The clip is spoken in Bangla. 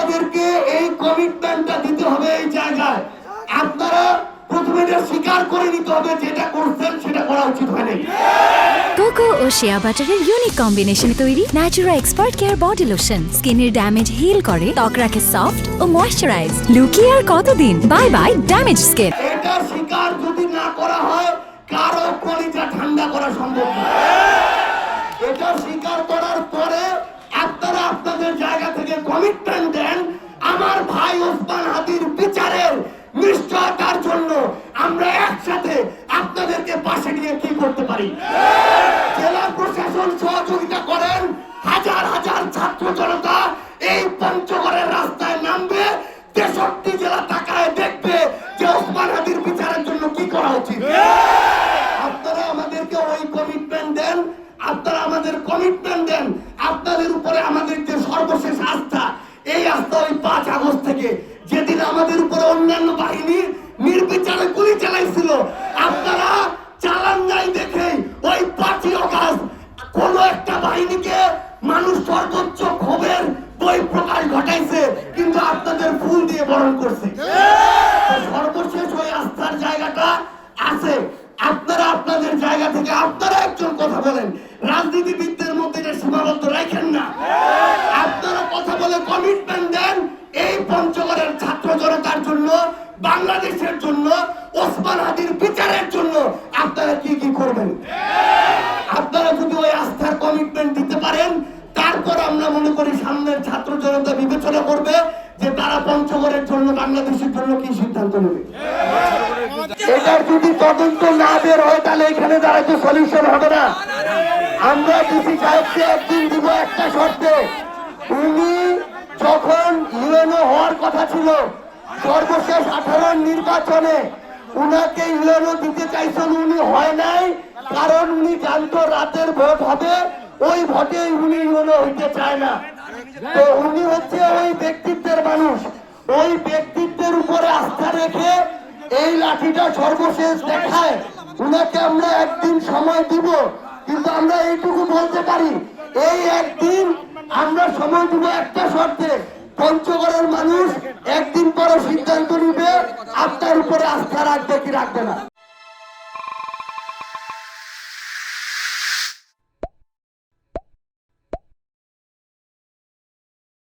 আপনাদেরকে এই কমিটমেন্টটা দিতে হবে এই জায়গায়। আপনারা প্রথমে এটা স্বীকার করে নিতে হবে যেটা করছেন সেটা করা উচিত হয়নি। কোকো ও শিয়া বাটারের ইউনিক কম্বিনেশনে তৈরি Natura expert care body lotion স্কিনের ড্যামেজ হিল করে, ত্বক রাখে সফট ও ময়শ্চারাইজ। লুকিয়ে আর কতদিন? Bye bye damage skin. এটা স্বীকার যদি না করা হয় কারো কলিজা ঠান্ডা করা সম্ভব না। এটা স্বীকার করার পরে আপনারা আপনাদের জায়গা থেকে কমিটমেন্ট দেন আমার ভাই ওসমান হাদির বিচারের নিশ্চয়তার জন্য আমরা একসাথে আপনাদেরকে পাশে নিয়ে কি করতে পারি। জেলা প্রশাসন সহযোগিতা করেন, হাজার হাজার ছাত্র জনতা এই পঞ্চগড়ের রাস্তায় নামবে, 63 জেলা তাকায় দেখবে যে ওসমান হাদির বিচারের জন্য কি করা উচিত। আপনারা আমাদেরকে ওই কমিটমেন্ট দেন, আপনারা আমাদের কমিটমেন্ট দেন। আপনাদের উপরে আমাদের যে সর্বশেষ আস্থা, এই আস্থা ওই 5 আগস্ট থেকে, যেদিন আমাদের উপরে অন্যান্য বাহিনী নির্বিচারে গুলি চালাইছিল, আপনারা চালান নাই দেখে ওই 5 আগস্ট কোন একটা বাহিনীকে মানুষ সর্বোচ্চ ক্ষোভের বই প্রকাশ ঘটাইছে, কিন্তু আপনাদের ফুল দিয়ে বরণ করছে। সর্বশেষ ওই আস্থার জায়গাটা আছে। আপনারা আপনাদের জায়গা থেকে আপনারা একজন কথা বলেন, রাজনীতিবিদদের মধ্যে এটা সীমাবদ্ধ রাখেন না। আপনারা কথা বলে কমিটমেন্ট দেন এই পঞ্চগড়ের ছাত্র জনতার জন্য, বাংলাদেশের জন্য, ওসমান হাদির বিচারের জন্য আপনারা কি কি করবেন। আপনারা যদি ওই আস্থার কমিটমেন্ট দিতে পারেন, তারপর আমরা মনে করি সামনের ছাত্র জনতা বিবেচনা করবে যে তারা পঞ্চগড়ের জন্য, বাংলাদেশের জন্য কি সিদ্ধান্ত নেবে। এটার যদি তদন্ত না বের হয় তাহলে এখানে দাঁড়াতে সলিউশন হবে না। আমরা ডিসি সাহেবকে একদিন দিব একটা শর্তে, উনি যখন ইউএনও হওয়ার কথা ছিল সর্বশেষ 18 নির্বাচনে উনাকে ইউএনও দিতে চাইছেন, উনি হয় নাই, কারণ উনি জানতো রাতের ভোট হবে, ওই ভোটে উনি ইউএনও হইতে চায় না। তো উনি হচ্ছে ওই ব্যক্তিত্বের মানুষ, ওই ব্যক্তিত্বের উপরে আস্থা রেখে এই লাঠিটা সর্বশেষ দেখায় উনাকে আমরা একদিন সময় দিব। কিন্তু আমরা এইটুকু বলতে পারি, এই একদিন আমরা সময় দিব একটা শর্তে, পঞ্চগড়ের মানুষ একদিন পরে সিদ্ধান্ত নিবে আপনার উপরে আস্থা রাখবে কি রাখবে না।